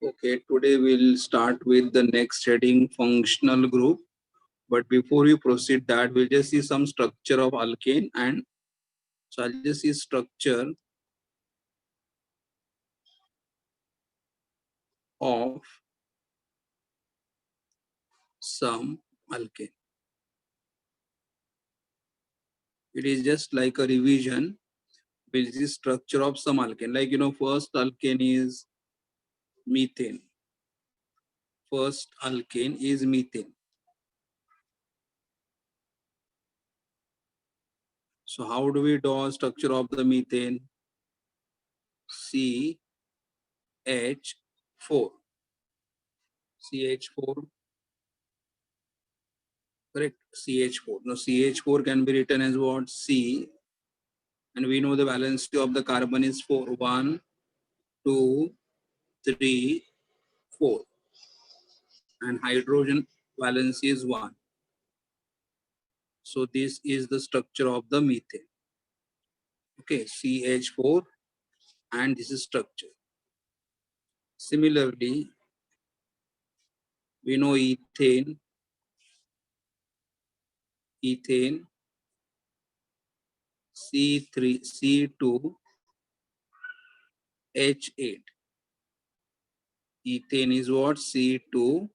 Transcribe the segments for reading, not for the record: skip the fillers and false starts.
Okay, today we'll start with the next heading, functional group. But before we proceed that, we'll just see some structure of alkane, and so I'll just see structure of some alkane. It is just like a revision. We'll see structure of some alkane. Like, first alkane is methane. First alkane is methane. So how do we draw structure of the methane? CH4. CH4, correct? CH4. Now CH4 can be written as what? C, and we know the valency of the carbon is 4. 1, 2, 3, 4. And hydrogen valency is 1. So this is the structure of the methane. Okay, CH4, and this is structure. Similarly, we know ethane, C3, C2, H8. Ethane is what? C2,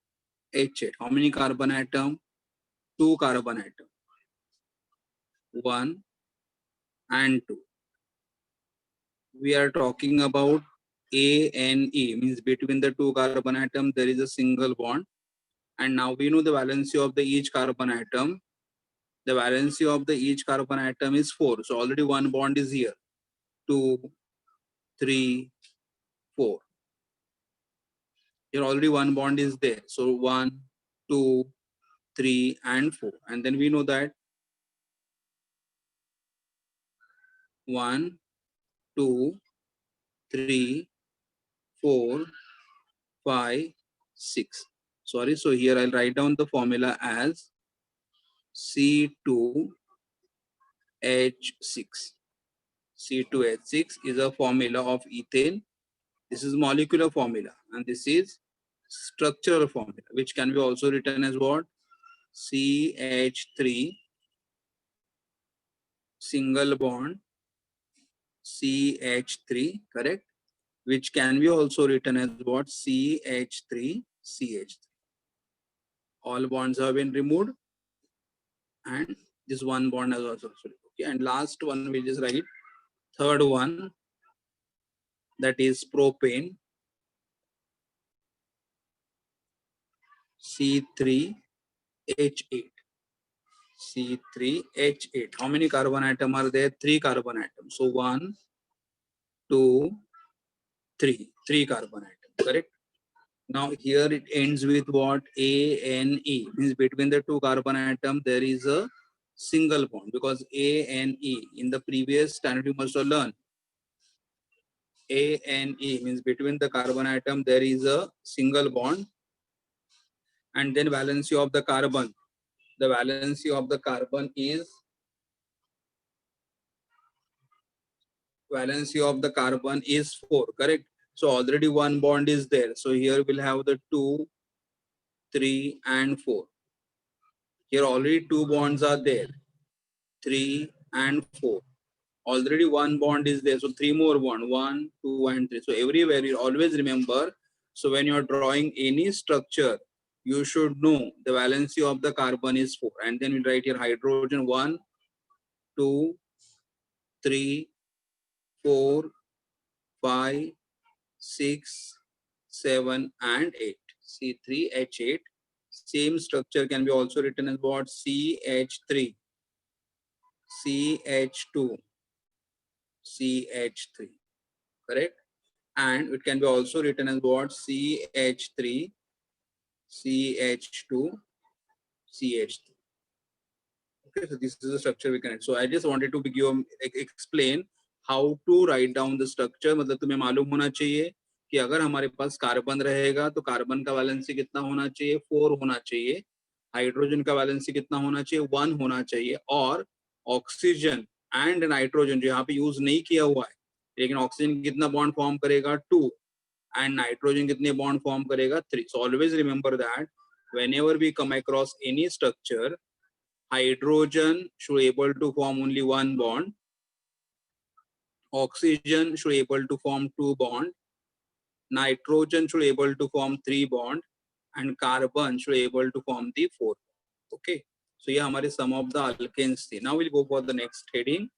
H8. How many carbon atom? 2 carbon atom. 1 and 2. We are talking about ANE, means between the 2 carbon atom there is a single bond. And now we know the valency of the each carbon atom. The valency of the each carbon atom is 4. So already one bond is here. 2, 3, 4. Here already one bond is there. So 1, 2, 3 and 4. And then we know that 1, 2, 3, 4, 5, 6. Sorry, so here I'll write down the formula as C2H6. C2H6 is a formula of ethane. This is molecular formula, and this is structural formula, which can be also written as what? CH3 single bond CH3, correct? Which can be also written as what? CH3 CH3. All bonds have been removed, and this one bond has also removed. Okay, and last one we just write. Third one, that is propane, C3H8. C3H8. How many carbon atom are there? 3 carbon atoms. So 1, 2, 3. 3 carbon atom, correct? Now here it ends with what? ANE, means between the 2 carbon atom there is a single bond, because ANE in the previous standard you must have learned. ANE means between the carbon atom there is a single bond, and then valency of the carbon. The valency of the carbon is 4, correct? So already one bond is there. So here we'll have the 2, 3 and 4. Here already 2 bonds are there. 3 and 4. Already one bond is there. So 3 more bonds. 1, 2 and 3. So everywhere you always remember. So when you're drawing any structure, you should know the valency of the carbon is 4. And then we write here hydrogen 1, 2, 3, 4, 5, 6, 7 and 8. C3H8. Same structure can be also written as what? CH3, CH2, CH3, correct? And it can be also written as what? CH3, CH2, CH3. Okay, so this is the structure we connect. So I just wanted to give explain how to write down the structure. मतलब तुम्हें मालूम होना चाहिए कि अगर हमारे पास carbon रहेगा तो कार्बन का वैलेंसी कितना होना चाहिए? 4 होना चाहिए. हाइड्रोजन का वैलेंसी कितना होना चाहिए? 1 होना चाहिए. और ऑक्सीजन एंड नाइट्रोजन जो यहाँ पे यूज नहीं किया हुआ है, लेकिन ऑक्सीजन कितना बॉन्ड फॉर्म करेगा? 2. and nitrogen कितने bond form करेगा 3. So always remember that whenever we come across any structure, hydrogen should able to form only one bond, oxygen should able to form 2 bond, nitrogen should able to form 3 bond, and carbon should able to form the 4. Okay, so ये हमारे some of the alkanes थे. Now we'll go for the next heading.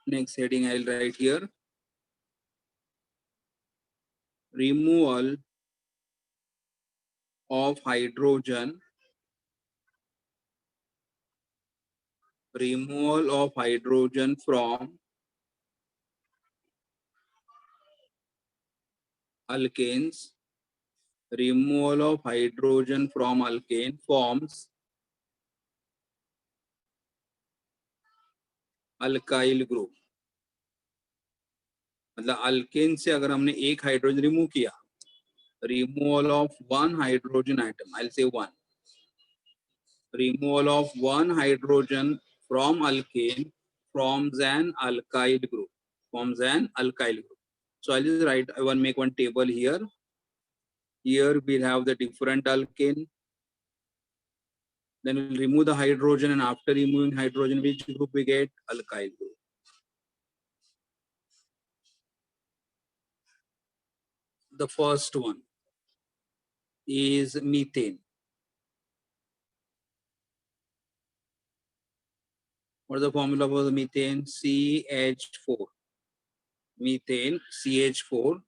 Next heading I'll write here. Removal of hydrogen. Removal of hydrogen from alkanes. Removal of hydrogen from alkane forms alkyl group. मतलब alkane से अगर हमने एक hydrogen remove किया, removal of one hydrogen atom, I'll say one. Removal of one hydrogen from alkane forms an alkyl group. Forms an alkyl group. So I'll just write, I will make one table here. Here we'll have the different alkane. Then we'll remove the hydrogen, and after removing hydrogen, which group we get? Alkyl group. The first one is methane. What is the formula for the methane? CH4. Methane, CH4.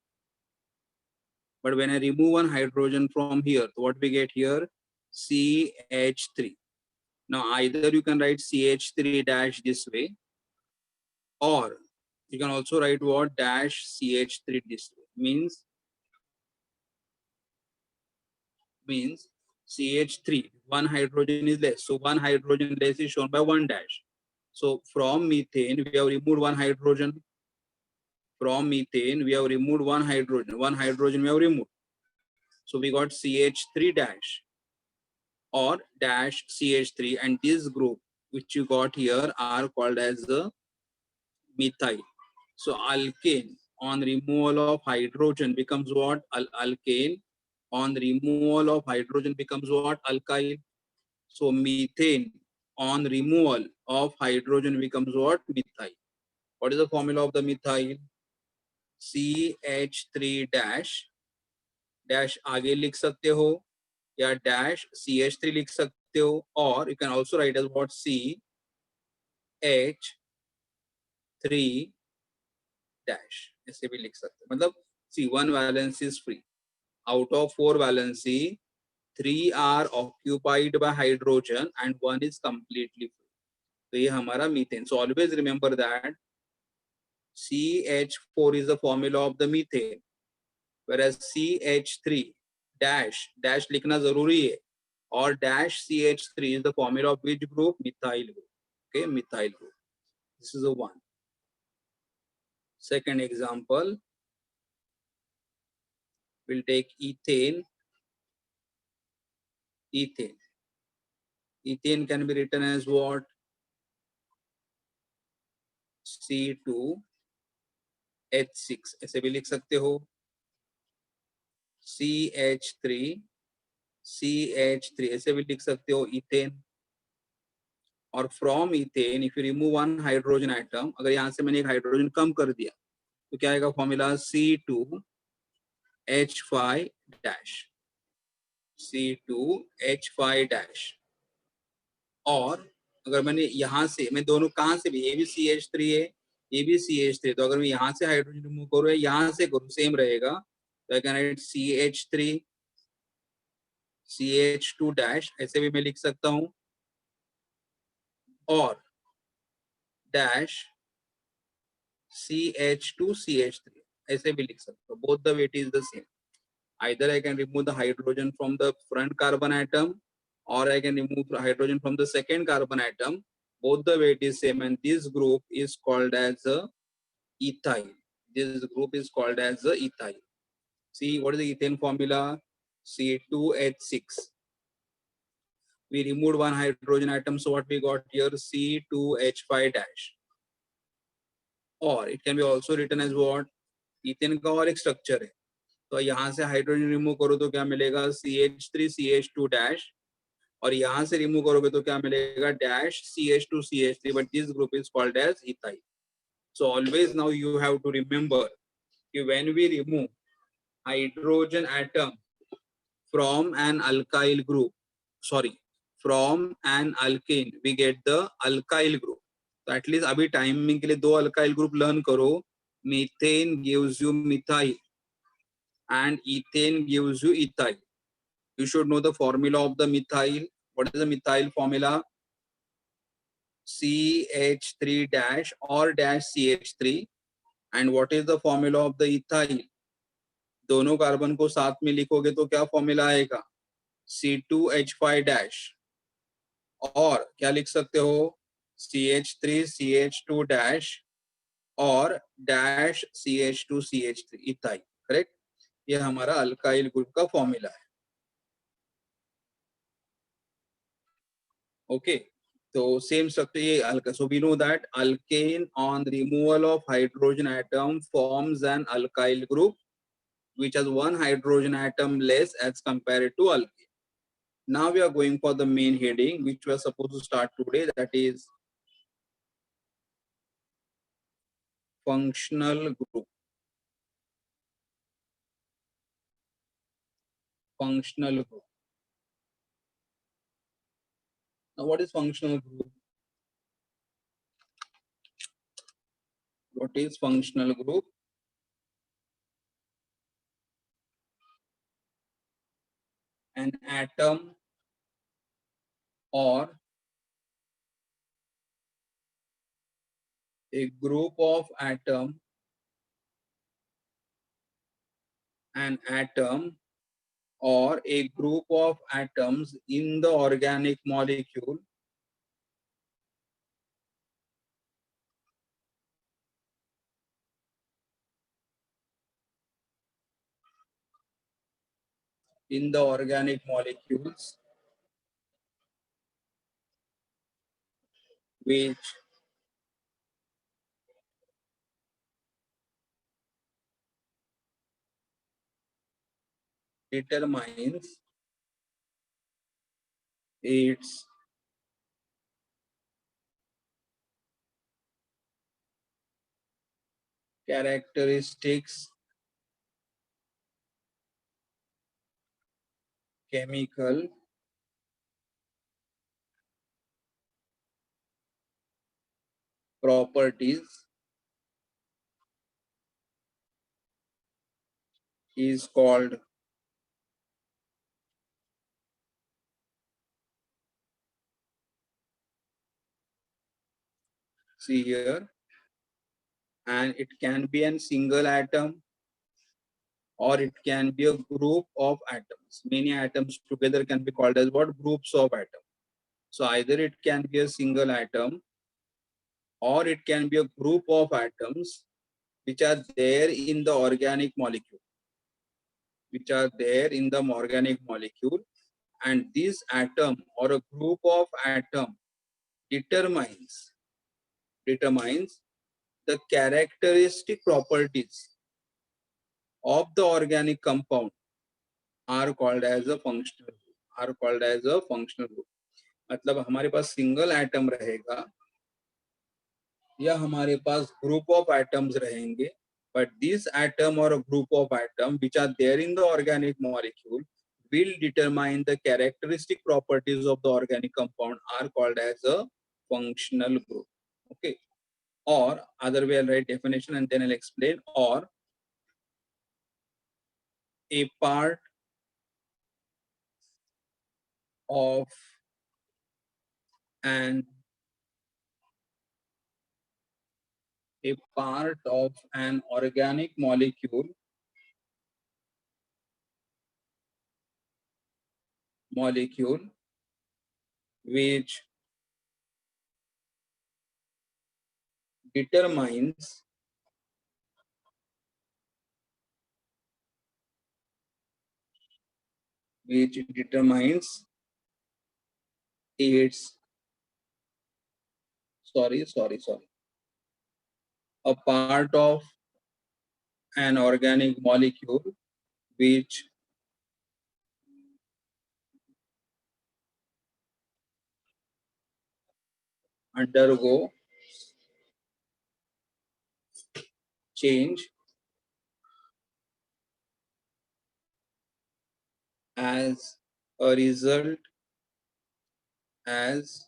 But when I remove one hydrogen from here, so what we get here? CH3. Now either you can write CH3 dash this way, or you can also write what? Dash CH3 this way. Means CH3, one hydrogen is less. So one hydrogen less is shown by one dash. So from methane, we have removed one hydrogen. From methane, we have removed one hydrogen. One hydrogen we have removed. So we got CH3 dash or dash CH3, and this group which you got here are called as the methyl. So alkane on removal of hydrogen becomes what? Alkane on removal of hydrogen becomes what? Alkyl. So methane on removal of hydrogen becomes what? Methyl. What is the formula of the methyl? CH3 dash dash आगे लिख सकते हो या dash CH3 लिख सकते हो, or you can also write as what? CH3 dash ऐसे भी लिख सकते हो. मतलब see, one valence is free. Out of 4 valency, 3 are occupied by hydrogen and 1 is completely free. तो ये हमारा methane. So always remember that CH4 is the formula of the methane, whereas CH3 dash dash लिखना जरूरी है, और dash CH3 is the formula of which group? Methyl group. Okay, methyl group. This is the one. Second example, we'll take ethane. Ethane. Ethane can be written as what? C2H6 ऐसे भी लिख सकते हो. CH3 ऐसे भी लिख सकते हो ethane. और from ethane if you remove one hydrogen atom, अगर यहाँ से मैंने एक हाइड्रोजन कम कर दिया तो क्या आएगा formula? C2H5 dash. C2H5 dash. और अगर मैंने यहाँ से, मैं दोनों कहाँ से भी, ये भी CH3 है, ये भी CH3, तो अगर मैं यहाँ से हाइड्रोजन रिमूव करूँ या यहाँ से करूँ, सेम रहेगा. तो I can write CH3 CH2 dash ऐसे भी मैं लिख सकता हूँ, और डैश CH2 CH3 ऐसे भी लिख सकते हो. Both the weight is the same. Either I can remove the hydrogen from the front carbon atom, or I can remove the hydrogen from the second carbon atom. Both the weight is same, and this group is called as a ethyl. This group is called as a ethyl. See, what is the ethane formula? C2H6. We removed one hydrogen atom, so what we got here, C2H5 dash. Or it can be also written as what, ethane का और एक structure है, तो यहाँ से hydrogen remove करो तो क्या मिलेगा, CH3CH2 dash, और यहाँ से रिमूव करोगे तो क्या मिलेगा, dash CH2CH3, but this group is called as ethyl. So always now you have to remember when we remove hydrogen atom from an alkyl group, sorry, from an alkane, we get the alkyl group. तो at least अभी timing के लिए दो alkyl group learn करो. Methane gives you methyl and ethane gives you ethyl. You should know the formula of the methyl. What is the methyl formula? CH3 dash or dash CH3. And what is the formula of the ethyl? दोनों carbon को साथ में लिखोगे तो क्या formula आएगा, C2H5 dash. और क्या लिख सकते हो, CH3CH2 dash और dash CH2CH3 ethyl. करेक्ट, ये हमारा अल्काइल ग्रुप का फॉर्मूला है. ओके, तो सेम स्ट्रक्चर ये अल्का. So we know that alkane on removal of hydrogen atom forms an alkyl group which has one hydrogen atom less as compared to alkane. Now we are going for the main heading which we are supposed to start today, that is functional group. Functional group. Now what is functional group? What is functional group? An atom or a group of atom, an atom or a group of atoms in the organic molecule which determines its characteristics, chemical properties is called see here, and it can be a single atom or it can be a group of atoms. Many atoms together can be called as what, groups of atoms. So either it can be a single atom or it can be a group of atoms which are there in the organic molecule, and this atom or a group of atom determines the characteristic properties of the organic compound are called as a functional group. मतलब हमारे पास single atom रहेगा या हमारे पास group of atoms रहेंगे, but this atom or a group of atom which are there in the organic molecule will determine the characteristic properties of the organic compound are called as a functional group. Okay, or other way I'll write definition and then I'll explain. Or a part of an organic molecule which determines it's sorry, a part of an organic molecule which undergo change as a result as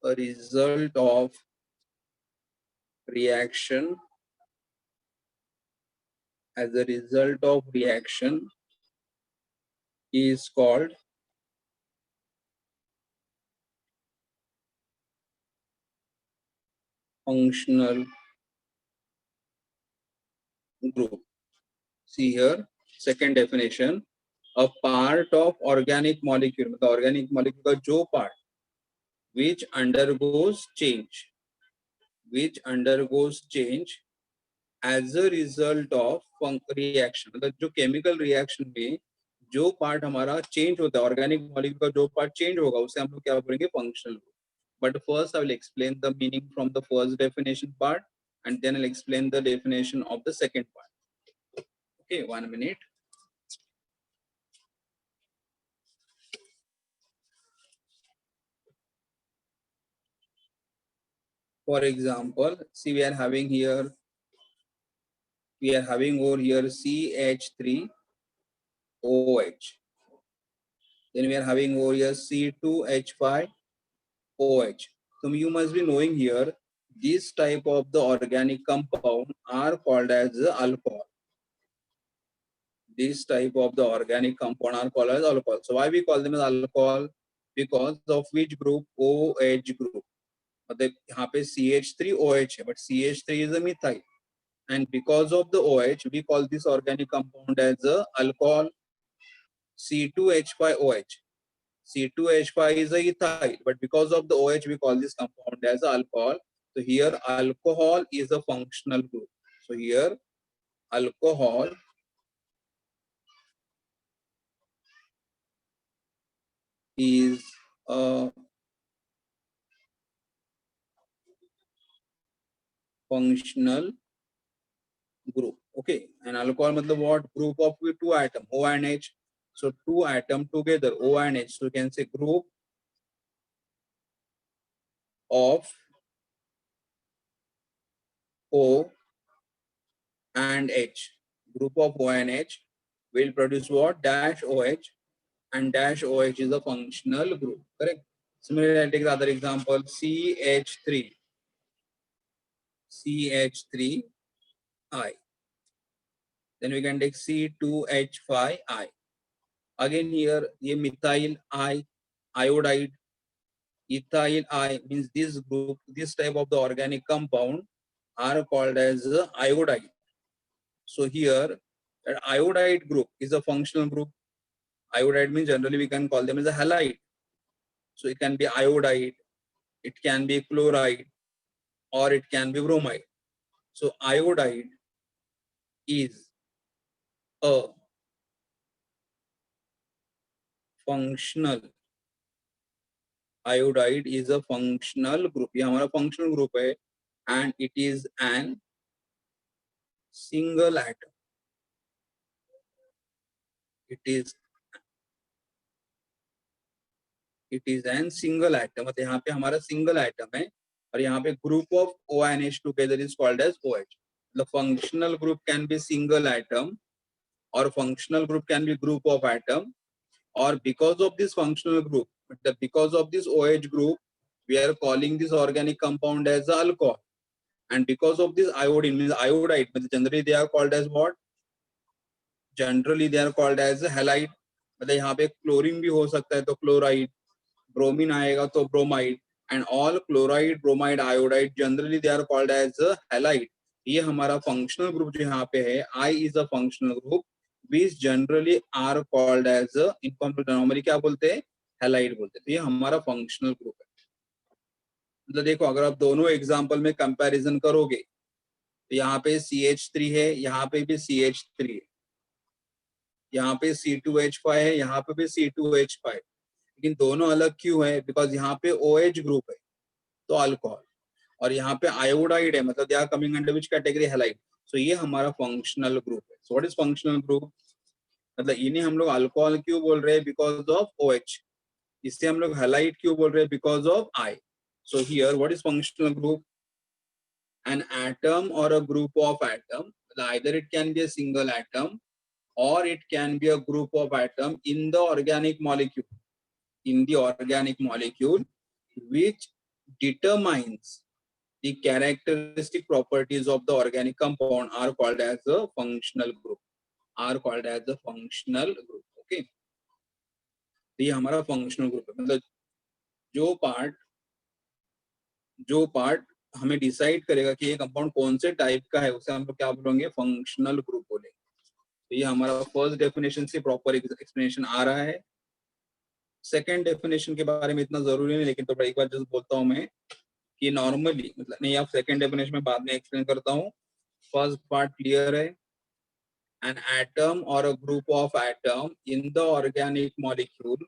a result of reaction as a result of reaction is called functional group. See here, second definition, a part of organic molecule, the organic molecule का जो part which undergoes change as a result of reaction, मतलब जो chemical reaction में जो part हमारा change होता है, organic molecule का जो part change होगा उसे हम लोग क्या बोलेंगे, functional group. But first I will explain the meaning from the first definition part and then I'll explain the definition of the second part. Okay, 1 minute. For example, see we are having over here CH3OH. Then we are having over here C2H5OH. So you must be knowing here, this type of the organic compound are called as alcohol. This type of the organic compound are called as alcohol. So why we call them as alcohol? Because of which group? OH group. मतलब यहाँ पे CH3OH है, but CH3 is a methyl. And because of the OH, we call this organic compound as a alcohol. C2H5OH. C2H5 is a ethyl, but because of the OH, we call this compound as alcohol. So here, alcohol is a functional group. So here, alcohol is a functional group. Okay, and alcohol matlab what? Group of two atoms, O and H. So two atoms together, O and H. So you can say group of O and H. Group of O and H will produce what? Dash OH, and dash OH is a functional group. Correct. Similarly, I'll take the other example, CH3. CH3I. Then we can take C2H5I. Again here, ये methyl I, iodide, ethyl I means this group, this type of the organic compound are called as iodide. So here, that iodide group is a functional group. Iodide means generally we can call them as a halide. So it can be iodide, it can be chloride, or it can be bromide. So iodide is a functional, iodide is a functional group. ये हमारा functional group है, and it is an single atom. It is an single atom. मतलब यहाँ पे हमारा single atom है, और यहाँ पे group of O and H together is called as OH. The functional group can be single atom, or functional group can be group of atom, or because of this functional group, because of this OH group, we are calling this organic compound as alcohol. And because of this iodine means iodide, but generally they are called as what? Generally they are called as halide. मतलब यहाँ पे chlorine भी हो सकता है तो chloride, bromine आएगा तो bromide, and all chloride, bromide, iodide generally they are called as halide. ये हमारा functional group जो यहाँ पे है, I is a functional group which generally are called as normally क्या बोलते हैं, halide बोलते हैं. तो ये हमारा functional group है. मतलब देखो अगर आप दोनों एग्जांपल में कंपैरिजन करोगे तो यहाँ पे CH3 है, यहाँ पे भी CH3 है. यहाँ पे C2H5 है, यहाँ पे भी C2H5, लेकिन दोनों अलग क्यों है? बिकॉज यहाँ पे OH ग्रुप है तो अल्कोहल, और यहाँ पे आयोडाइड है, मतलब they are coming under which category? Halide. So ये हमारा फंक्शनल ग्रुप है। So what is functional group? मतलब इन्हें हम लोग अल्कोहल क्यों बोल रहे हैं? Because of OH। इससे हम लोग हैलाइड क्यों बोल रहे हैं? Because of I। So here what is functional group? An atom or a group of atom, either it can be a single atom or it can be a group of atom in the organic molecule, which determines the characteristic properties of the organic compound are called as a functional group, okay? तो ये हमारा functional group है। मतलब जो part हमें decide करेगा कि ये कंपाउंड कौन से टाइप का है, उसे हम लोग क्या बोलेंगे? फंक्शनल ग्रुप बोलेंगे। तो ये हमारा फर्स्ट डेफिनेशन से प्रॉपर एक्सप्लेनेशन आ रहा है। सेकंड डेफिनेशन के बारे में इतना जरूरी नहीं, लेकिन तो एक बार जस्ट बोलता हूँ मैं कि नॉर्मली, मतलब नहीं, आप सेकंड डेफिनेशन में बाद में एक्सप्लेन करता हूँ। फर्स्ट पार्ट क्लियर है? An atom or a group of atom in the organic molecule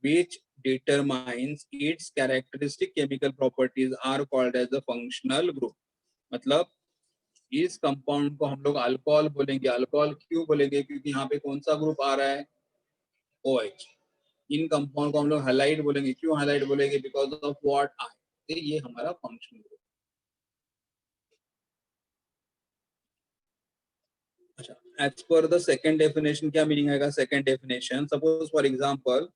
which determines its characteristic chemical properties are called as a functional group। मतलब इस कंपाउंड को हम लोग अल्कोहल बोलेंगे। अल्कोहल क्यों बोलेंगे? क्योंकि यहाँ पे कौन सा ग्रुप आ रहा है? OH। इन कंपाउंड को हम लोग हैलाइड बोलेंगे। क्यों हैलाइड बोलेंगे? Because of what? I। ये हमारा फंक्शनल ग्रुप। अच्छा, as per the second definition क्या मीनिंग आएगा? Second definition, suppose for example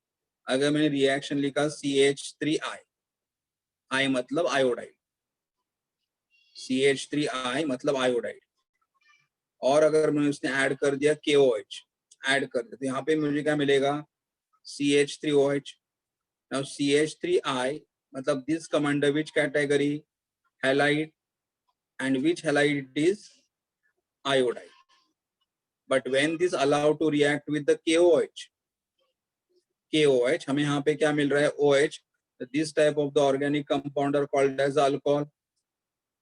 अगर मैंने रिएक्शन लिखा CH3I, I मतलब आयोडाइड, CH3I मतलब आयोडाइड, और अगर मैंने उसने ऐड कर दिया KOH, ऐड कर दिया, तो यहाँ पे मुझे क्या मिलेगा? CH3OH। नाउ CH3I मतलब this come under which category? Halide. And which halide it is? Iodide. But when this allowed to react with the KOH, हमें यहाँ पे क्या मिल रहा है? OH। This type of the organic compound are called as alcohol.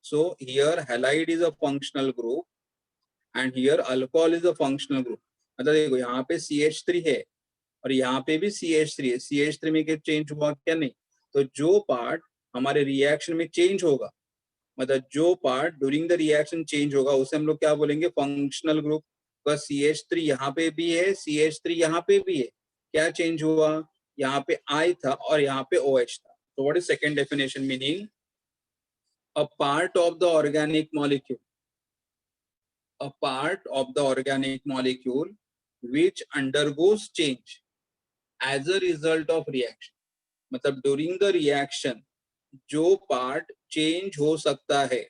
So here halide is a functional group and here alcohol is a functional group। मतलब देखो यहाँ पे CH3 है और यहाँ पे भी CH3 है। CH3 में क्या चेंज हुआ? क्या नहीं। तो जो पार्ट हमारे रिएक्शन में चेंज होगा, मतलब जो part during the reaction change होगा, उसे हम लोग क्या बोलेंगे? Functional group. बस CH3 यहाँ पे भी है, CH3 यहाँ पे भी है। क्या चेंज हुआ? यहाँ पे I था और यहाँ पे OH था। तो what is second definition meaning? A part of the organic molecule, a part of the organic molecule which undergoes change as a result of reaction। मतलब ड्यूरिंग द रिएक्शन जो पार्ट चेंज हो सकता है,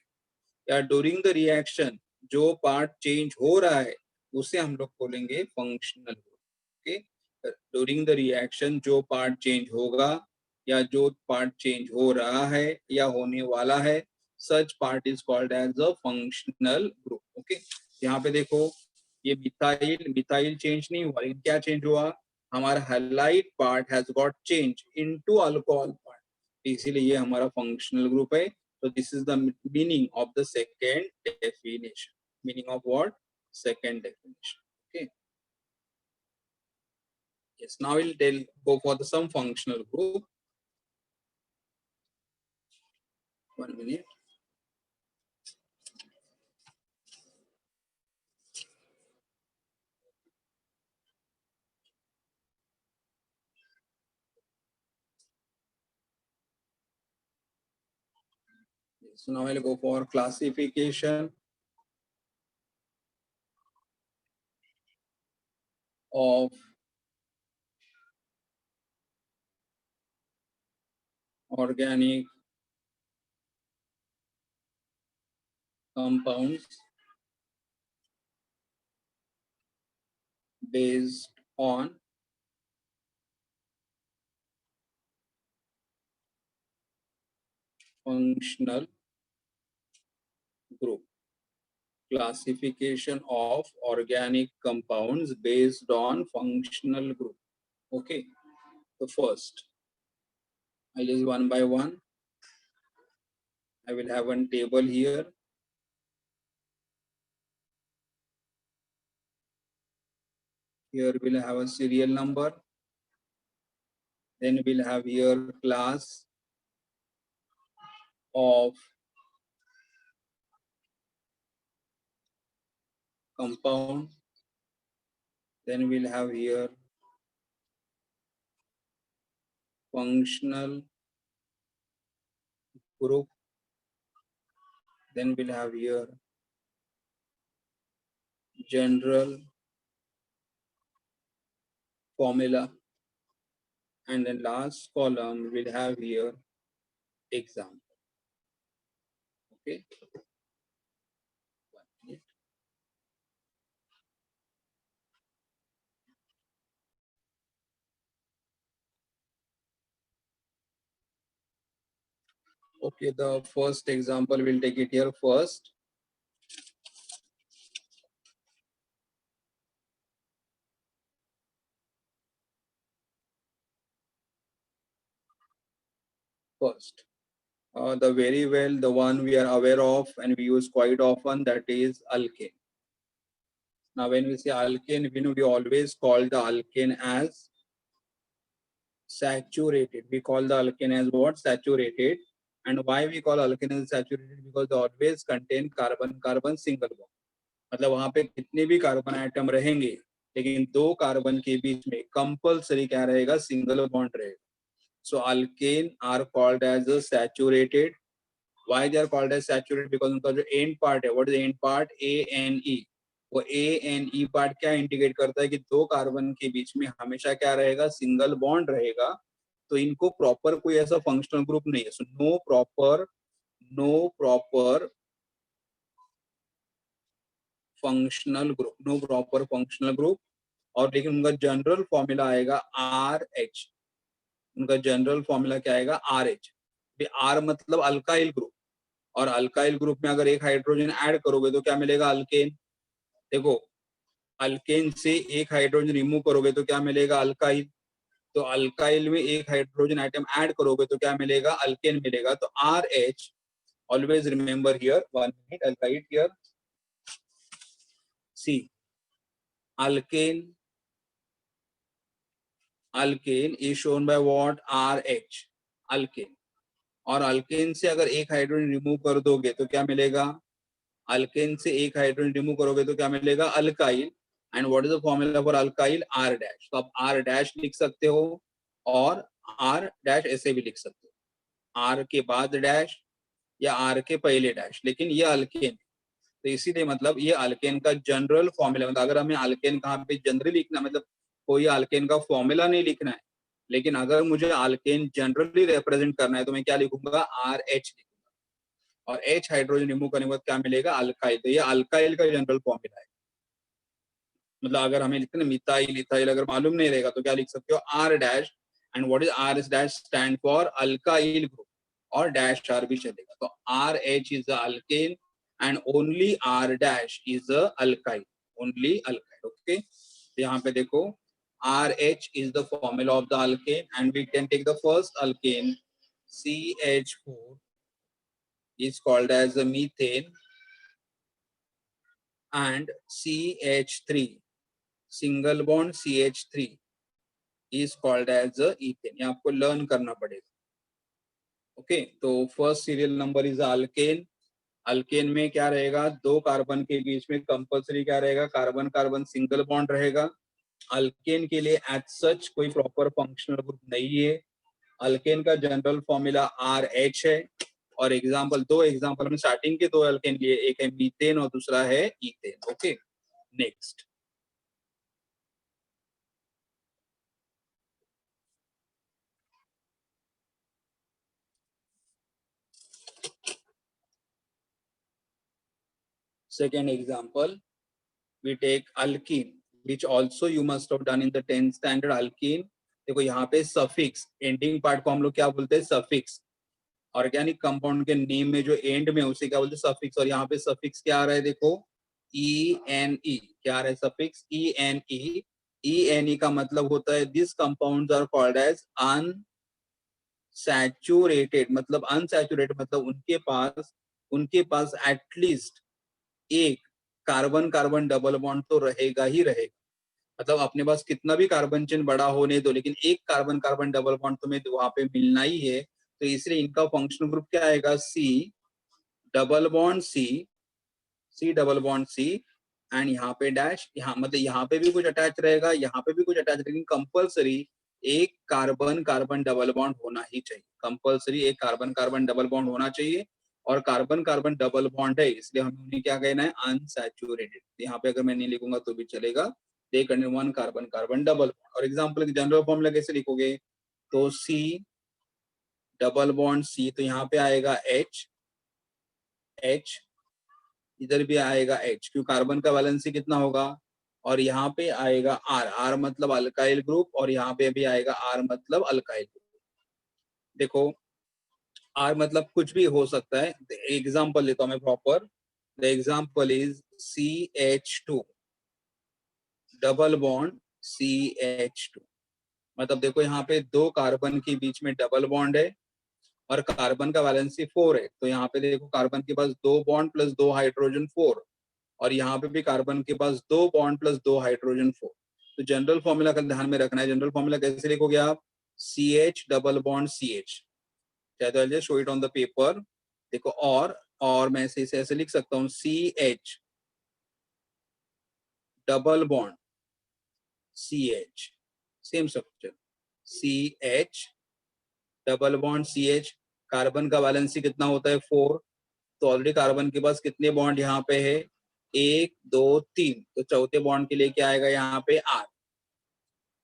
या during the reaction जो part change हो रहा है, उसे हम लोग बोलेंगे functional group. Okay, during the reaction जो पार्ट चेंज होगा या जो पार्ट चेंज हो रहा है या होने वाला है, such part is called as a functional group. Okay, यहाँ पे देखो ये मिथाइल, मिथाइल चेंज नहीं हुआ, लेकिन क्या चेंज हुआ? हमारा halide part has got change into alcohol part, इसीलिए ये हमारा फंक्शनल ग्रुप है। So this is the meaning of the second definition. Meaning of what? Second definition. Okay. Yes. Now we'll go for the some functional group. 1 minute. So now we'll go for classification of organic compounds based on functional group. Classification of organic compounds based on functional group. Okay. The first, I'll just one by one. I will have one table here. Here we'll have a serial number. Then we'll have here class of compound. Then we'll have here functional group. Then we'll have here general formula. And then last column we'll have here example. Okay. Okay, the first example we'll take it here first. The very well, the one we are aware of and we use quite often, that is alkane. Now, when we say alkane, we always call the alkane as saturated. We call the alkane as what? Saturated. And why we call alkane as saturated? Because they always contain carbon single bond. मतलब वहां पे कितने भी carbon atom रहेंगे, लेकिन दो carbon के बीच में कंपल्सरी क्या रहेगा? सिंगल बॉन्ड रहेगा. So alkane are called as a saturated. Why they are called as saturated? Because उनका जो end part है, what is the end part? ANE. वो ANE part क्या इंडिकेट करता है कि दो कार्बन के बीच में हमेशा क्या रहेगा? सिंगल बॉन्ड रहेगा. तो इनको प्रॉपर कोई ऐसा फंक्शनल ग्रुप नहीं है. So no proper functional group. और लेकिन उनका जनरल फॉर्मूला आएगा RH. उनका जनरल फॉर्मूला क्या आएगा? RH. आर मतलब अल्काइल ग्रुप, और अल्काइल ग्रुप में अगर एक हाइड्रोजन ऐड करोगे तो क्या मिलेगा? अल्केन. देखो, अल्केन से एक हाइड्रोजन रिमूव करोगे तो क्या मिलेगा? अल्काइल. तो अल्काइल में एक हाइड्रोजन आइटम ऐड करोगे तो क्या मिलेगा? अल्केन मिलेगा. तो RH, always remember here, 1 minute, I'll write here. See, alkane is shown by what? RH, alkane. और अल्केन से अगर एक हाइड्रोजन रिमूव कर दोगे तो क्या मिलेगा? अल्केन से एक हाइड्रोजन रिमूव करोगे तो क्या मिलेगा? Alkyl. And what is the formula for alkyl? R dash. तो आप R डैश लिख सकते हो और R डैश ऐसे भी लिख सकते हो, R के बाद डैश या R के पहले डैश. लेकिन ये अल्केन, तो इसीलिए मतलब ये अल्केन का जनरल फॉर्मूला. मतलब अगर हमें अल्केन कहाँ पे जनरली लिखना, मतलब कोई अल्केन का फॉर्मूला नहीं लिखना है, लेकिन अगर मुझे अल्केन जनरली रिप्रेजेंट करना है तो मैं क्या लिखूंगा? RH लिखूंगा. और H हाइड्रोजन रिमूव करने के बाद क्या मिलेगा? अल्काइल. तो ये अल्काइल का जनरल फॉर्मूला है. मतलब अगर हमें लिखते ना मिथाइल इथाइल, अगर मालूम नहीं रहेगा तो क्या लिख सकते हो? R dash. And what is R dash? Stand for alkyl group, और डैश R भी चलेगा. तो RH is the alkane and only R dash is the alkyl, only alkyl. Okay, यहाँ पे देखो, RH is the formula of the alkane, and we can take the first alkane, CH4 is called as the methane, and CH3, single bond CH3 is called as the ethane. ये आपको learn करना पड़ेगा. Okay, तो first serial number is alkane. Alkane में क्या रहेगा? दो carbon के बीच में कंपल्सरी क्या रहेगा? कार्बन कार्बन सिंगल बॉन्ड रहेगा. अल्केन के लिए एज सच कोई प्रॉपर फंक्शनल ग्रुप नहीं है. अल्केन का जनरल फॉर्मूला RH है. और दो एग्जांपल में स्टार्टिंग के दो अल्केन लिए, एक है मीथेन और दूसरा है ethane. Okay, next. Second example, we take alkene, which also you must have done in the 10th standard. alkene, देखो यहाँ पे सफिक्स, एंडिंग पार्ट को हम लोग क्या बोलते हैं? सफिक्स. ऑर्गेनिक कंपाउंड के नेम में जो एंड में उसे क्या बोलते हैं? सफिक्स. और यहाँ पे सफिक्स क्या आ रहा है? देखो, ENE. क्या आ रहा है? Suffix ENE. ENE का मतलब होता है this compounds are called as unsaturated. मतलब अनसैचुरेटेड मतलब उनके पास एटलीस्ट एक कार्बन कार्बन डबल बॉन्ड तो रहेगा ही रहेगा. मतलब अपने पास कितना भी कार्बन चेन बड़ा होने दो, लेकिन एक कार्बन कार्बन डबल बॉन्ड तुम्हें वहां पे मिलना ही है, तो इसलिए इनका फंक्शनल ग्रुप क्या आएगा, C double bond C double bond C, and यहाँ पे डैश, यहाँ मतलब यहाँ पे भी कुछ अटैच रहेगा, यहाँ पे भी कुछ अटैच रहेगा, कंपल्सरी एक कार्बन कार्बन डबल बॉन्ड होना ही चाहिए, कंपल्सरी एक कार्बन कार्बन डबल बॉन्ड होना चाहिए। और कार्बन कार्बन डबल बॉन्ड है, इसलिए हमें उन्हें क्या कहना है, अनसैचुरेटेड। यहाँ पे अगर मैं नहीं लिखूंगा तो भी चलेगा, they contain one carbon carbon double bond. और एग्जांपल जनरल फॉर्मूला कैसे लिखोगे, तो सी डबल बॉन्ड सी, तो यहाँ पे आएगा एच, इधर भी आएगा H, क्यों कार्बन का वैलेंसी कितना होगा, और यहाँ पे आएगा R मतलब अल्काइल ग्रुप, और यहाँ पे भी आएगा R मतलब अल्काइल ग्रुप। देखो R मतलब कुछ भी हो सकता है, एग्जाम्पल लेता हूँ मैं proper. The example is CH2 double bond CH2, मतलब देखो यहाँ पे दो कार्बन के बीच में डबल बॉन्ड है और कार्बन का वैलेंसी 4 है, तो यहाँ पे देखो कार्बन के पास दो बॉन्ड प्लस दो हाइड्रोजन 4, और यहाँ पे भी कार्बन के पास दो बॉन्ड प्लस दो हाइड्रोजन 4। तो जनरल फॉर्मूला का ध्यान में रखना है, जनरल फॉर्मूला कैसे लिखोगे आप, CH डबल बॉन्ड CH, चाहे show it on the paper. देखो और मैं इसे ऐसे लिख सकता हूँ, CH double bond CH, same structure, CH double bond CH, carbon का वैलेंसी कितना होता है 4, तो ऑलरेडी कार्बन के पास कितने बॉन्ड यहाँ पे है, 1 2 3, तो चौथे बॉन्ड के लिए क्या आएगा यहाँ पे R,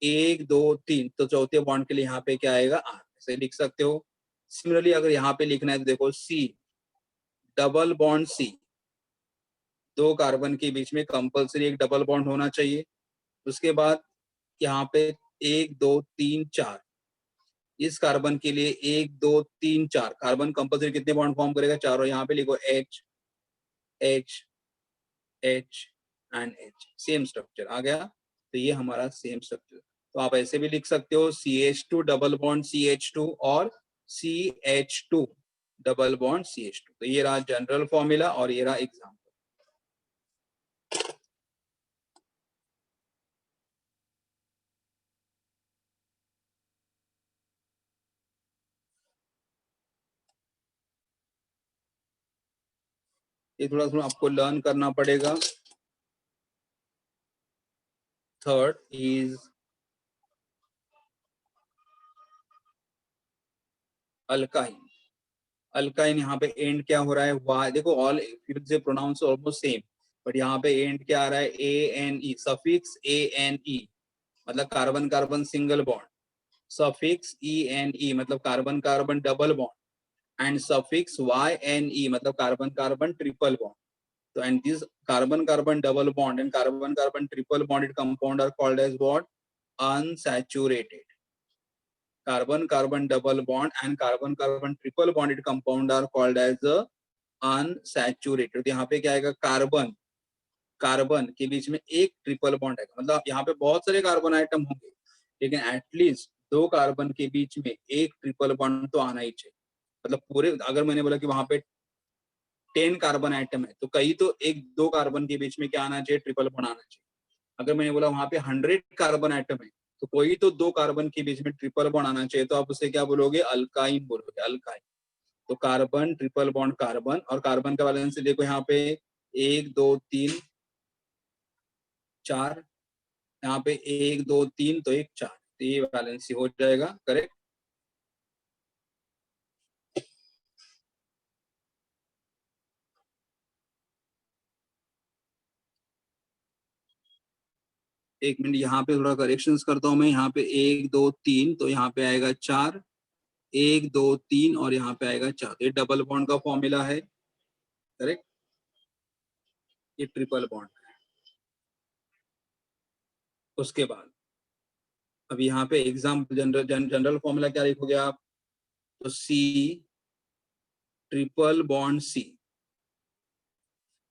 1 2 3, तो चौथे बॉन्ड के लिए यहाँ पे क्या आएगा R, ऐसे लिख सकते हो। सिमिलरली अगर यहाँ पे लिखना है तो देखो C डबल बॉन्ड C, दो कार्बन के बीच में कंपल्सरी एक डबल बॉन्ड होना चाहिए। उसके बाद यहाँ पे 1 2 3 4, इस कार्बन के लिए 1 2 3 4, कार्बन कंपल्सरी कितने बॉन्ड फॉर्म करेगा, चारों। यहाँ पे लिखो H H H and H, same structure आ गया, तो ये हमारा सेम स्ट्रक्चर। तो आप ऐसे भी लिख सकते हो CH2 डबल बॉन्ड CH2 और CH2 डबल बॉन्ड CH2। तो ये रहा जनरल फॉर्मूला और ये रहा एग्जाम्पल। ये थोड़ा थोड़ा आपको लर्न करना पड़ेगा। Third is alkyne. अल्काइन यहाँ पे एंड क्या हो रहा है, वाई, देखो ऑल फिर से प्रोनाउंस ऑलमोस्ट सेम, बट यहाँ पे एंड क्या आ रहा है, ANE, सफिक्स ANE मतलब carbon carbon single bond, suffix ENE मतलब carbon carbon double bond, and suffix YNE मतलब कार्बन कार्बन ट्रिपल बॉन्ड। तो and this carbon carbon double bond and carbon carbon triple bonded compound are called as what, unsaturated. Carbon carbon double bond and carbon carbon triple bonded compound are called as the unsaturated। यहाँ पे क्या आएगा, carbon carbon के बीच में एक triple bond आएगा, मतलब यहाँ पे बहुत सारे कार्बन आइटम होंगे, लेकिन एटलीस्ट दो कार्बन के बीच में एक ट्रिपल बॉन्ड तो आना ही चाहिए। मतलब पूरे, अगर मैंने बोला कि वहां पे 10 कार्बन आइटम है, तो कहीं तो एक दो कार्बन के बीच में क्या आना चाहिए, ट्रिपल बॉन्ड आना चाहिए। अगर मैंने बोला वहां पे 100 कार्बन आइटम है, तो कोई तो दो कार्बन के बीच में ट्रिपल बॉन्ड आना चाहिए, तो आप उसे क्या बोलोगे, अल्काइन बोलोगे, अल्काइन। तो कार्बन ट्रिपल बॉन्ड कार्बन, और कार्बन का वैलेंसी देखो यहाँ पे 1 2 3 4, यहाँ पे 1 2 3 तो 1 4, तो ये वैलेंसी हो जाएगा, करेक्ट। एक मिनट, यहाँ पे थोड़ा करेक्शंस करता हूँ मैं, यहाँ पे 1 2 3, तो यहाँ पे आएगा 4, 1 2 3 और यहाँ पे आएगा 4, ये डबल बॉन्ड का फॉर्मूला है, करेक्ट। ये ट्रिपल बॉन्ड है। उसके बाद अब यहाँ पे एग्जाम्पल जनरल फॉर्मूला क्या लिखोगे आप, तो C ट्रिपल बॉन्ड C,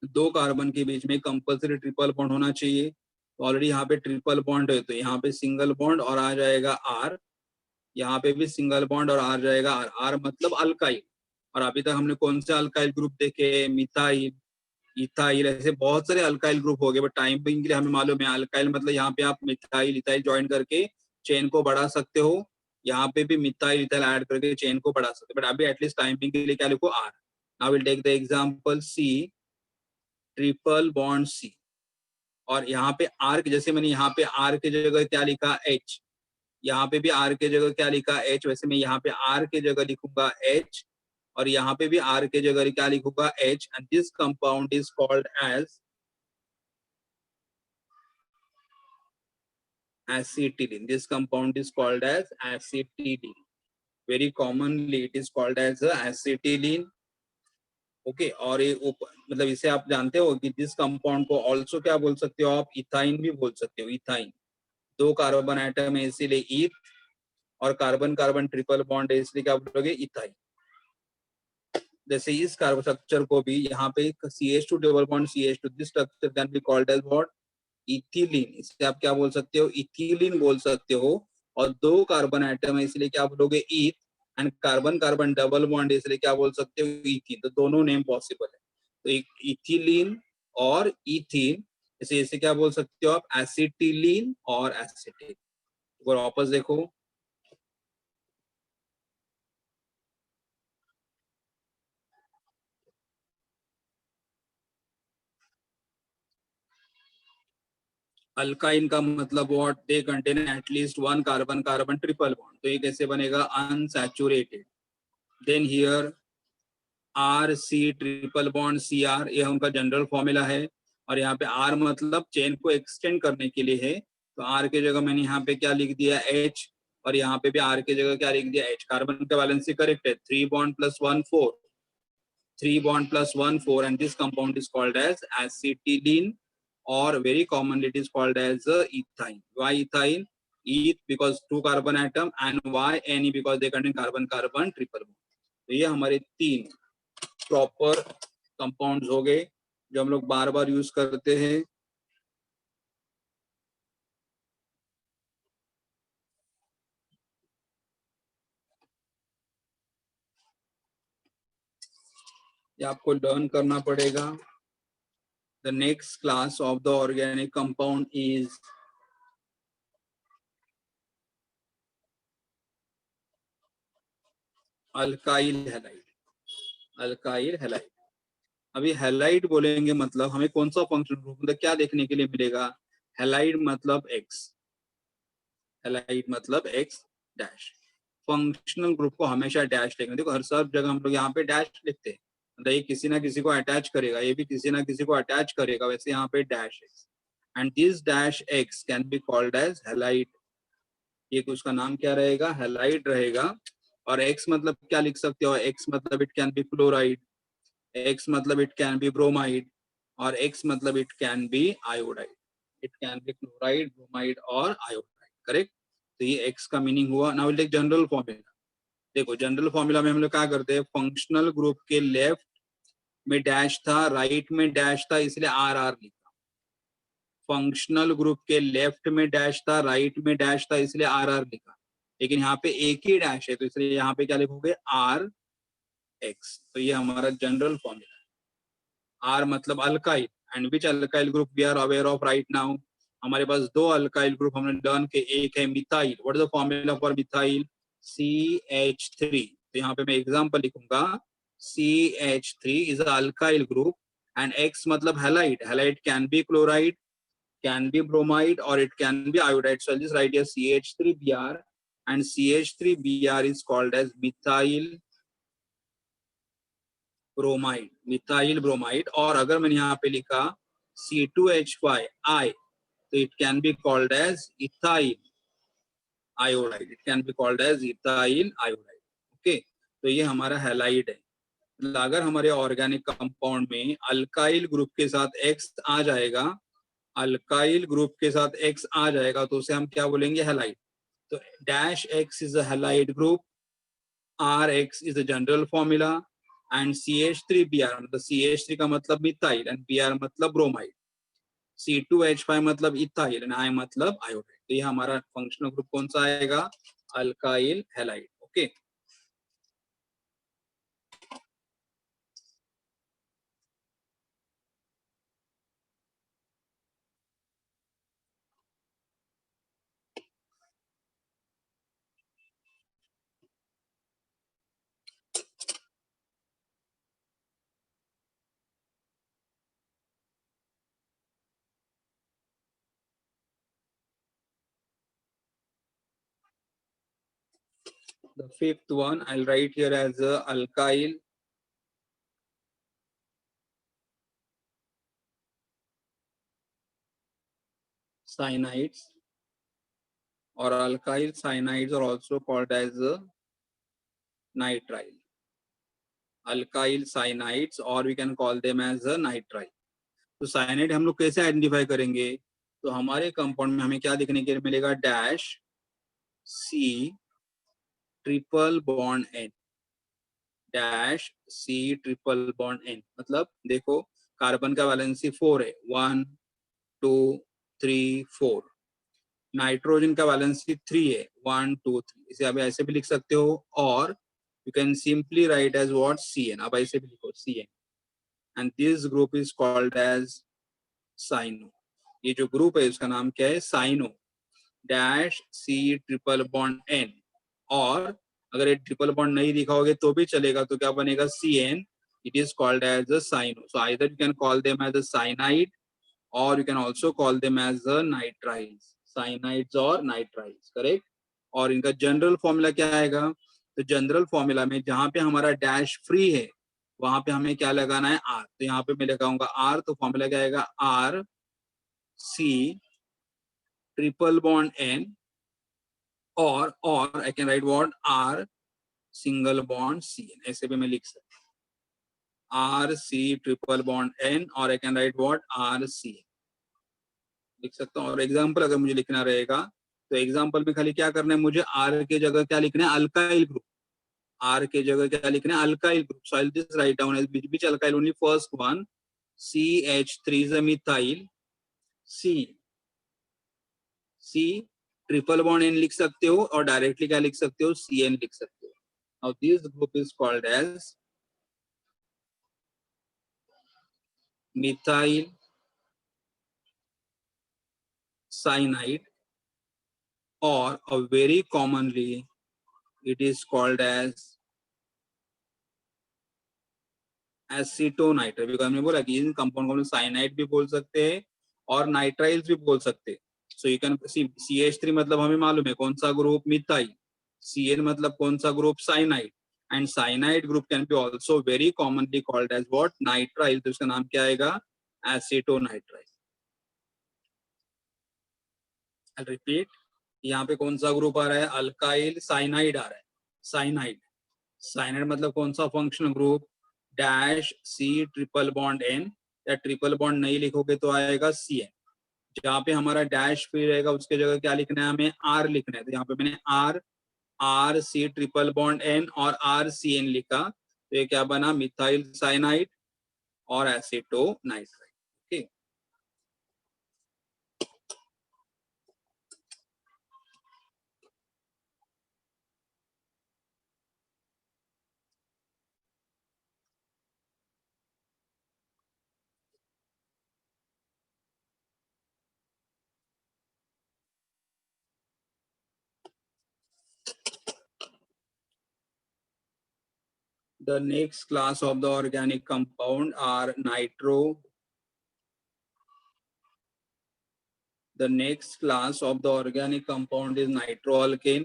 दो कार्बन के बीच में कंपल्सरी ट्रिपल बॉन्ड होना चाहिए। तो ऑलरेडी यहाँ पे ट्रिपल बॉन्ड है, तो यहाँ पे सिंगल बॉन्ड और आ जाएगा R, यहाँ पे भी सिंगल बॉन्ड और आ जाएगा R, R मतलब अल्काइल। और अभी तक हमने कौन से अल्काइल ग्रुप देखे, मिथाइल, इथाइल, ऐसे बहुत सारे अल्काइल ग्रुप हो गए, बट टाइमिंग के लिए हमें मालूम है अल्काइल मतलब यहाँ पे आप मिथाइल इथाइल ज्वाइन करके चेन को बढ़ा सकते हो, यहाँ पे भी मिथाइल इथाइल ऐड करके चेन को बढ़ा सकते हो, बट अभी एटलीस्ट टाइमिंग के लिए क्या लिखो R. Now will take the example C triple bond C, और यहाँ पे आर, जैसे मैंने यहाँ पे आर के जगह क्या लिखा एच, यहाँ पे भी आर के जगह क्या लिखा एच, वैसे मैं यहाँ पे आर के जगह लिखूंगा एच, और यहाँ पे भी आर के जगह क्या लिखूंगा H, and this compound is called as acetylene. This compound is called as acetylene. Very commonly it is called as acetylene. Okay और ये मतलब इसे आप जानते हो कि दिस कंपाउंड को ऑल्सो क्या बोल सकते हो आप, इथाइन भी बोल सकते हो। इथाइन, दो कार्बन एटम है इसीलिए ईथ, और कार्बन कार्बन ट्रिपल बॉन्ड है इसलिए क्या बोलोगे इथाइन। जैसे इस कार्बन स्ट्रक्चर को भी यहाँ पे CH2 double bond CH2, this structure can be called as what, ethylene. इससे आप क्या बोल सकते हो, इथिलीन बोल सकते हो। और दो कार्बन एटम है इसलिए क्या बोलोगे eth, and carbon carbon double bond इसलिए क्या बोल सकते हो इथीन। तो दोनों नेम पॉसिबल है, तो एक इथिलीन और इथीन, इसे क्या बोल सकते हो आप, एसिटिलीन और एसिटिल। और वापस देखो, अल्काइन का मतलब what, they contain at least one carbon carbon triple bond, तो ये कैसे बनेगा unsaturated. Then here R C triple bond C R, ये उनका जनरल फॉर्मूला है। और यहाँ पे आर मतलब चेन को एक्सटेंड करने के लिए है, तो आर के जगह मैंने यहाँ पे क्या लिख दिया एच, और यहाँ पे भी आर के जगह क्या लिख दिया एच। कार्बन का वैलेंसी करेक्ट है, 3 bond plus 1 4, 3 bond plus 1 4, and this compound is called as acetylene, or very commonly it is called as ethine. Why ethine? Eth because two carbon atom, and why Ne because they contain carbon carbon triple bond. तो ये हमारे तीन proper compounds हो गए जो हम लोग बार बार use करते हैं। ये आपको लर्न करना पड़ेगा। The next class of the organic compound is alkyl halide. Alkyl halide, अभी हैलाइड बोलेंगे मतलब हमें कौन सा फंक्शनल ग्रुप, मतलब क्या देखने के लिए मिलेगा, हैलाइड मतलब एक्स, हैलाइड मतलब एक्स डैश। फंक्शनल ग्रुप को हमेशा डैश लिखेंगे, देखो हर सब जगह हम लोग यहाँ पे डैश लिखते हैं, मतलब ये किसी ना किसी को अटैच करेगा, ये भी किसी ना किसी को अटैच करेगा, वैसे यहाँ पे dash X, and this dash X can be called as halide. ये उसका नाम क्या रहेगा, हैलाइड रहेगा। और एक्स मतलब क्या लिख सकते हो, एक्स मतलब it can be fluoride, X मतलब इट कैन बी ब्रोमाइड, और एक्स मतलब it can be iodide, it can be chloride bromide और आयोडाइड, करेक्ट। तो ये एक्स का मीनिंग हुआ। Now will take general formula. देखो जनरल फॉर्मूला में हम लोग क्या करते हैं, फंक्शनल ग्रुप के लेफ्ट में डैश था, राइट में डैश था, इसलिए आर आर लिखा। फंक्शनल ग्रुप के लेफ्ट में डैश था, राइट में डैश था, इसलिए आर आर लिखा। लेकिन यहाँ पे एक ही डैश है, तो इसलिए यहाँ पे क्या लिखोगे आर एक्स। तो ये हमारा जनरल फॉर्मूला। आर मतलब alkyl, and which alkyl group we are aware of right now. हमारे पास दो अल्काइल ग्रुप हमने लर्न के, एक है methyl. What is the formula for methyl, CH3। तो यहाँ पे मैं एग्जांपल लिखूंगा, CH3 is a alkyl group, and X मतलब halide, halide can be chloride, can be bromide, or it can be iodide. So I'll just write here CH3Br, and CH3Br is called as methyl bromide, methyl bromide। और अगर मैंने यहाँ पे लिखा C2H5I, तो it can be called as ethyl iodide, it can be called as ethyl iodide। Okay, तो ये हमारा हैलाइड है। अगर हमारे ऑर्गेनिक कंपाउंड में अल्काइल ग्रुप के साथ X आ जाएगा, अल्काइल ग्रुप के साथ X आ जाएगा, तो उसे हम क्या बोलेंगे, हैलाइड। तो dash X is a halide group, RX is a general formula, and CH3Br मतलब CH3 का मतलब मिथाइल, एंड Br मतलब ब्रोमाइड, C2H5 मतलब इथाइल, एंड I मतलब आयोडाइड। तो ये हमारा फंक्शनल ग्रुप कौन सा आएगा, alkyl halide. Okay, The fifth one I'll write here as alkyl cyanides, or alkyl cyanides are also called as nitrile. Alkyl cyanides, or we can call them as a nitrile. तो cyanide हम लोग कैसे identify करेंगे? तो हमारे compound में हमें क्या देखने के लिए मिलेगा? Dash C triple bond N, dash C triple bond N. मतलब देखो कार्बन का वैलेंसी 4 है, 1 2 3 4। नाइट्रोजन का वैलेंसी 3 है, 1 2 3। इसे आप ऐसे भी लिख सकते हो, और you can simply write as what? CN। आप ऐसे भी लिखो CN, and this group is called as cyano. ये जो ग्रुप है उसका नाम क्या है? Cyano, dash C triple bond N. और अगर ये ट्रिपल बॉन्ड नहीं दिखाओगे तो भी चलेगा, तो क्या बनेगा? CN। It is called as a cyano. So either you can call them as a cyanide, or you can also call them as the nitriles, cyanides or nitriles, correct? और इनका जनरल फॉर्मूला क्या आएगा? तो general formula में जहां पे हमारा dash free है वहां पे हमें क्या लगाना है? R। तो यहाँ पे मैं लगाऊंगा R, तो फॉर्मूला क्या आएगा? R C triple bond N, और I can write what? R single bond CN। ऐसे भी मैं लिख सकता हूँ R C triple bond N, और I can write what? R C लिख सकता हूँ। और एग्जाम्पल अगर मुझे लिखना रहेगा तो एग्जाम्पल में खाली क्या करना है मुझे? आर के जगह क्या लिखना है? Alkyl group. आर के जगह क्या लिखना है? Alkyl group. So I will just write down as which alkyl only first one, CH3 is a methyl, C triple bond N लिख सकते हो, और डायरेक्टली क्या लिख सकते हो? CN लिख सकते हो। Now this group is called as methyl cyanide, or very commonly it is called as acetonitrile. Because हमने बोला कि इन कंपाउंड को हम साइनाइड भी बोल सकते हैं और नाइट्राइल्स भी बोल सकते हैं। So you can see CH3 मतलब हमें मालूम है कौन सा ग्रुप? मिथाइल। CN मतलब कौन सा group? Cyanide. And cyanide group can be also very commonly called as what? Nitrile. तो इसका नाम क्या आएगा? एसीटोनाइट्राइल। आई रिपीट, यहाँ पे कौन सा ग्रुप आ रहा है? अल्काइल साइनाइड आ रहा है। साइनाइड, साइनाइड मतलब कौन सा functional group? Dash C triple bond N, या ट्रिपल बॉन्ड नहीं लिखोगे तो आएगा CN। जहाँ पे हमारा डैश फ्री रहेगा उसके जगह क्या लिखना है? हमें R लिखना है। तो यहाँ पे मैंने R C triple bond N और RCN लिखा, तो ये क्या बना? मिथाइल साइनाइड और acetonitrile. Okay, the next class of the organic compound are nitro. The next class of the organic compound is nitroalkane.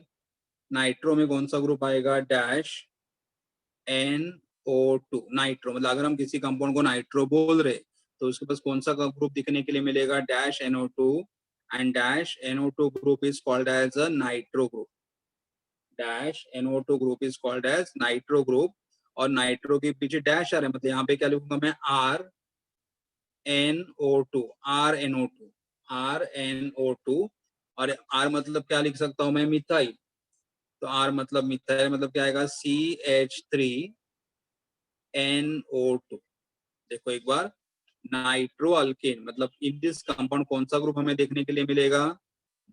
Nitro में कौन सा ग्रुप आएगा? Dash NO2। नाइट्रो मतलब अगर हम किसी कंपाउंड को नाइट्रो बोल रहे तो उसके पास कौन सा ग्रुप दिखने के लिए मिलेगा? Dash NO2, and dash NO2 group is called as a nitro group. Dash NO2 group is called as nitro group. और नाइट्रो के पीछे डैश आ रहा है, मतलब यहाँ पे क्या लिखूंगा मैं? RNO2, RNO2, RNO2। और R मतलब क्या लिख सकता हूँ मैं? मिथाइल। तो R मतलब मिथाइल, मतलब क्या आएगा? CH3NO2। देखो एक बार, नाइट्रो अल्केन मतलब इन दिस कंपाउंड कौन सा ग्रुप हमें देखने के लिए मिलेगा?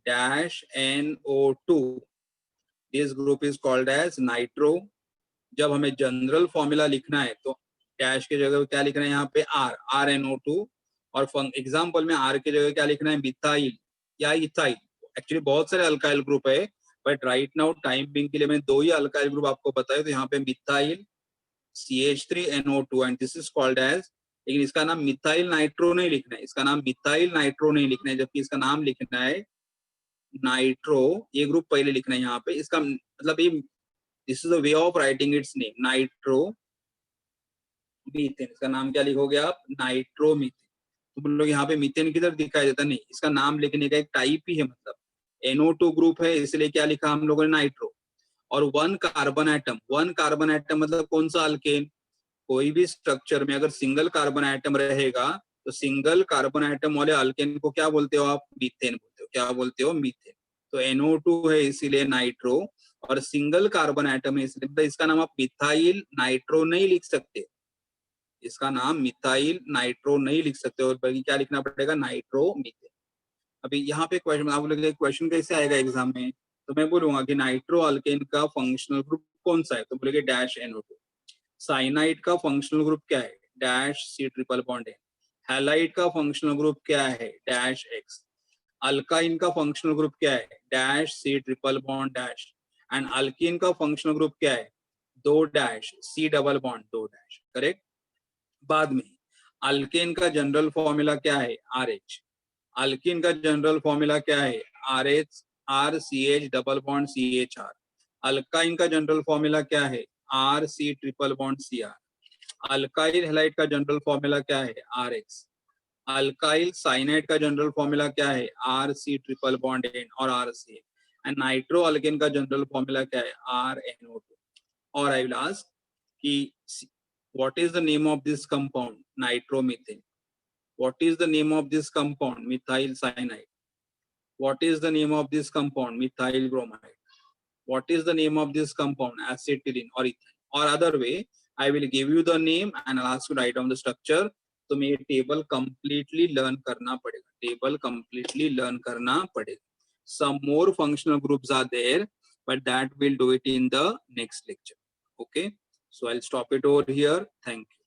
Dash NO2। This group is called as nitro. जब हमें जनरल फॉर्मूला लिखना है तो डैश की जगह क्या लिखना है? यहाँ पे RNO2। और एग्जाम्पल में R की जगह क्या लिखना है? मिथाइल या इथाइल। एक्चुअली बहुत सारे अल्काइल ग्रुप है, but right now time being के लिए मैं दो ही अल्काइल ग्रुप आपको बताया। तो यहाँ पे methyl CH3NO2, and this is called as, लेकिन इसका नाम मिथाइल नाइट्रो नहीं लिखना है, इसका नाम मिथाइल नाइट्रो नहीं लिखना है, जबकि इसका नाम लिखना है नाइट्रो। ये ग्रुप पहले लिखना है यहाँ पे। इसका मतलब ये this is a way of writing it's name, nitromethane. इसका नाम क्या लिखोगे आप, नाइट्रोमीथेन। तो बोल लोग यहाँ पे मीथेन किधर दिखाई देता, नहीं, इसका नाम लिखने का एक टाइप ही है, मतलब NO2 ग्रुप है, इसलिए क्या लिखा हम लोगों ने, नाइट्रो। और वन कार्बन एटम मतलब कौन सा अल्केन, कोई भी स्ट्रक्चर में अगर सिंगल कार्बन एटम रहेगा तो सिंगल कार्बन एटम वाले अल्केन को क्या बोलते हो आप, मीथेन बोलते हो। क्या बोलते हो, मीथेन। तो NO2 है इसीलिए नाइट्रो, और सिंगल कार्बन एटम है इसलिए, मतलब इसका नाम आप मिथाइल नाइट्रो नहीं लिख सकते, इसका नाम मिथाइल नाइट्रो नहीं लिख सकते, और बल्कि क्या लिखना पड़ेगा, नाइट्रो मीथेन। अभी यहाँ पे क्वेश्चन, आप लोग क्वेश्चन कैसे आएगा एग्जाम में, तो मैं बोलूंगा कि नाइट्रो अल्केन का फंक्शनल ग्रुप कौन सा है, तो बोलेंगे डैश NO2। साइनाइड का फंक्शनल ग्रुप क्या है, डैश C ट्रिपल बॉन्ड है। हैलाइड का फंक्शनल ग्रुप क्या है, डैश X। अल्काइन का फंक्शनल ग्रुप क्या है, dash C triple bond dash. And alkyne का फंक्शनल ग्रुप क्या है, 2 dash C double bond 2 dash, correct. बाद में अल्केन का जनरल फॉर्मूला क्या है, RH। अल्कीन का जनरल फॉर्मूला क्या है, RH RCH double bond CHR। Alkyne का जनरल फॉर्मूला क्या है, RC triple bond CR। Alkyl halide का जनरल फॉर्मूला क्या है, RX। अल्काइल साइनाइड का जनरल फॉर्मूला क्या है, RC ट्रिपल बॉन्ड N और RCH। एंड नाइट्रो अल्केन का जनरल फॉर्मूला क्या है, RNO2। और आई विल आस्क कि what is the name of this compound, nitromethane? What is the name of this compound, methyl cyanide? What is the name of this compound, methyl bromide? What is the name of this compound, acetylene or ethane? Or other way, I will give you the name and I'll ask you to write down the structure. तो मैं table completely learn करना पड़ेगा, table completely learn करना पड़ेगा. Some more functional groups are there, but that we'll do it in the next lecture. Okay, so I'll stop it over here. Thank you.